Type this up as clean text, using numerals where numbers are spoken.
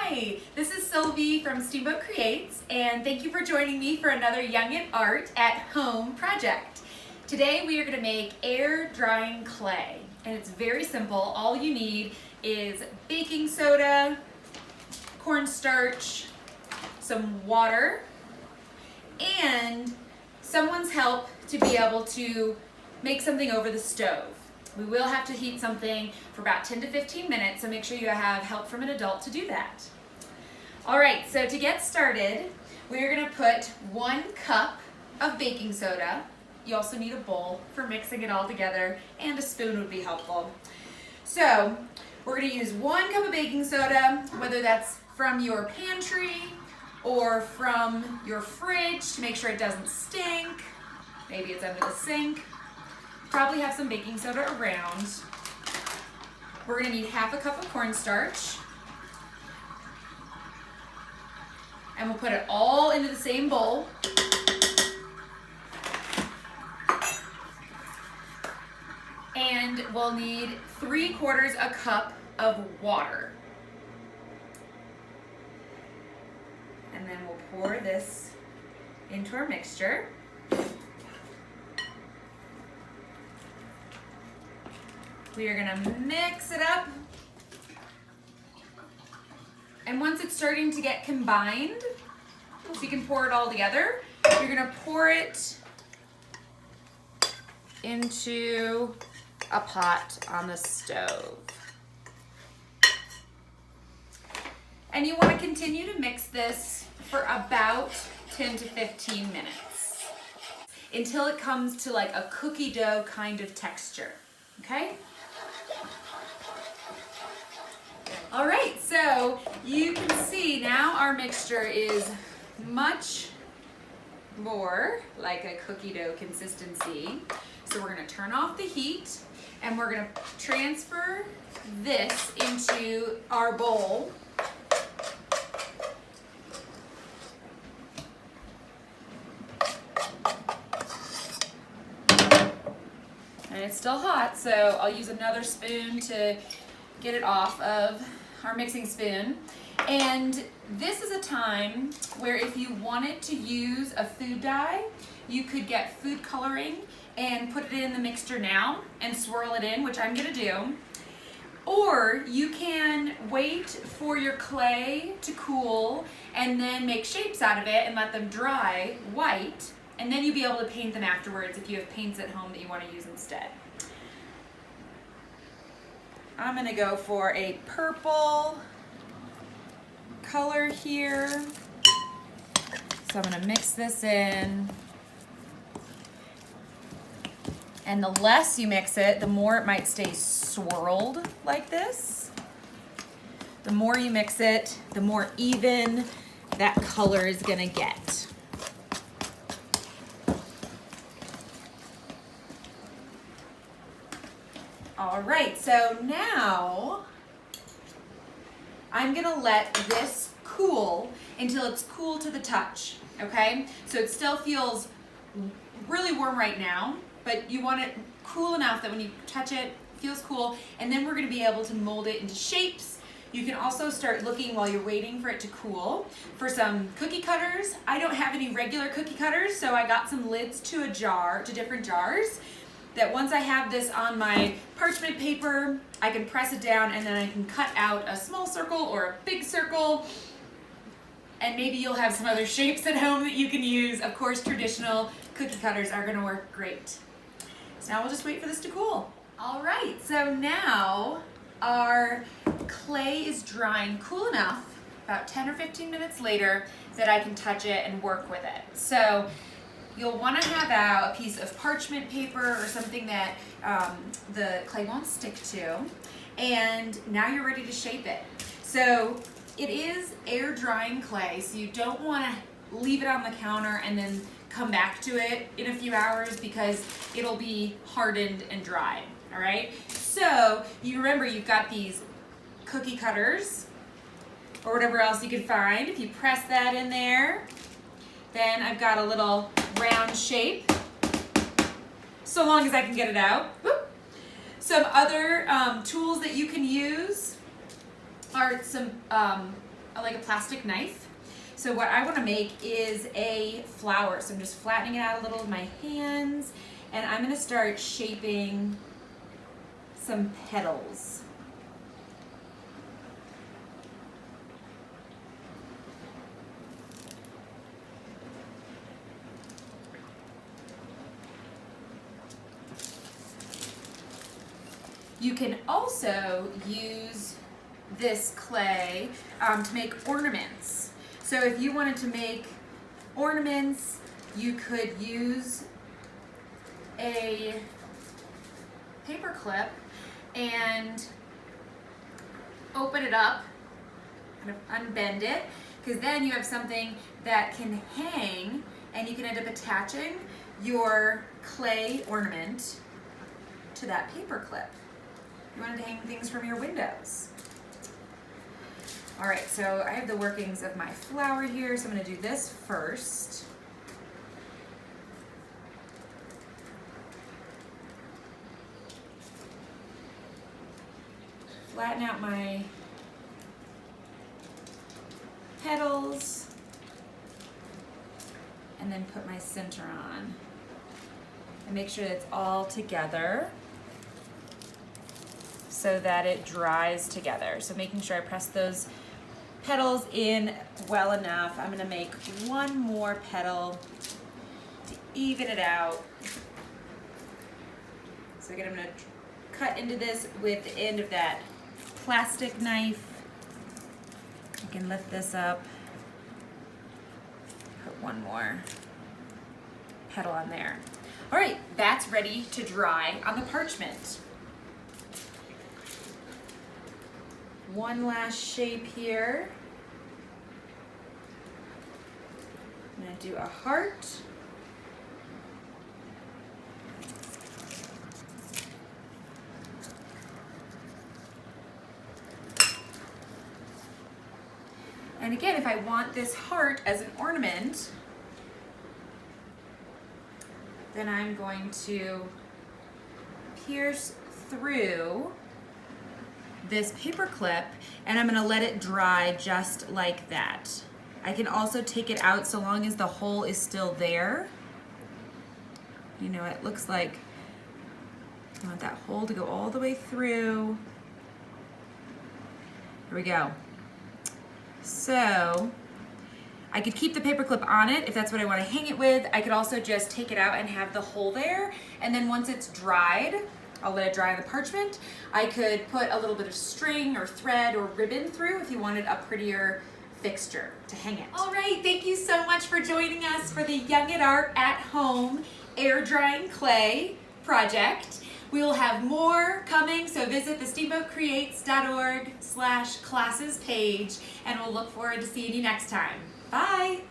Hi, this is Sylvie from Steamboat Creates, and thank you for joining me for another Young at Art at Home project. Today we are going to make air drying clay, and it's very simple. All you need is baking soda, cornstarch, some water, and someone's help to be able to make something over the stove. We will have to heat something for about 10 to 15 minutes, so make sure you have help from an adult to do that. All right, so to get started, we're gonna put 1 cup of baking soda. You also need a bowl for mixing it all together, and a spoon would be helpful. So we're gonna use 1 cup of baking soda, whether that's from your pantry or from your fridge to make sure it doesn't stink. Maybe it's under the sink. Probably have some baking soda around. We're gonna need half a cup of cornstarch. And we'll put it all into the same bowl. And we'll need 3/4 a cup of water. And then we'll pour this into our mixture. We are gonna mix it up. And once it's starting to get combined, so you can pour it all together, you're gonna pour it into a pot on the stove. And you wanna continue to mix this for about 10 to 15 minutes until it comes to like a cookie dough kind of texture, okay? All right, so you can see now our mixture is much more like a cookie dough consistency. So we're gonna turn off the heat and we're gonna transfer this into our bowl. And it's still hot, so I'll use another spoon to get it off of our mixing spoon. And this is a time where if you wanted to use a food dye, you could get food coloring and put it in the mixture now and swirl it in, which I'm gonna do. Or you can wait for your clay to cool and then make shapes out of it and let them dry white, and then you'll be able to paint them afterwards if you have paints at home that you want to use instead. I'm gonna go for a purple color here. So I'm gonna mix this in. And the less you mix it, the more it might stay swirled like this. The more you mix it, the more even that color is gonna get. All right, so now I'm gonna let this cool until it's cool to the touch, okay? So it still feels really warm right now, but you want it cool enough that when you touch it, it feels cool, and then we're gonna be able to mold it into shapes. You can also start looking while you're waiting for it to cool for some cookie cutters. I don't have any regular cookie cutters, so I got some lids to different jars, that once I have this on my parchment paper, I can press it down and then I can cut out a small circle or a big circle, and maybe you'll have some other shapes at home that you can use. Of course, traditional cookie cutters are gonna work great. So now we'll just wait for this to cool. All right, so now our clay is drying cool enough, about 10 or 15 minutes later, that I can touch it and work with it. So you'll want to have out a piece of parchment paper or something that the clay won't stick to. And now you're ready to shape it. So it is air drying clay, so you don't want to leave it on the counter and then come back to it in a few hours because it'll be hardened and dry, all right? So you remember you've got these cookie cutters or whatever else you can find. If you press that in there, then I've got a little round shape, so long as I can get it out. Whoop. Some other tools that you can use are some like a plastic knife. So what I want to make is a flower. So I'm just flattening it out a little with my hands, and I'm going to start shaping some petals. You can also use this clay to make ornaments. So if you wanted to make ornaments, you could use a paper clip and open it up, kind of unbend it, because then you have something that can hang, and you can end up attaching your clay ornament to that paper clip. You wanted to hang things from your windows. All right, so I have the workings of my flower here, so I'm going to do this first. Flatten out my petals, and then put my center on. And make sure that it's all together so that it dries together. So making sure I press those petals in well enough. I'm gonna make one more petal to even it out. So again, I'm gonna cut into this with the end of that plastic knife. I can lift this up, put one more petal on there. All right, that's ready to dry on the parchment. One last shape here. I'm gonna do a heart. And again, if I want this heart as an ornament, then I'm going to pierce through this paper clip, and I'm going to let it dry just like that. I can also take it out so long as the hole is still there. You know, it looks like I want that hole to go all the way through. Here we go. So I could keep the paper clip on it if that's what I want to hang it with. I could also just take it out and have the hole there, and then once it's dried, I'll let it dry on the parchment. I could put a little bit of string or thread or ribbon through if you wanted a prettier fixture to hang it. All right, thank you so much for joining us for the Young at Art at Home air drying clay project. We will have more coming, so visit the steamboatcreates.org/classes page, and we'll look forward to seeing you next time. Bye.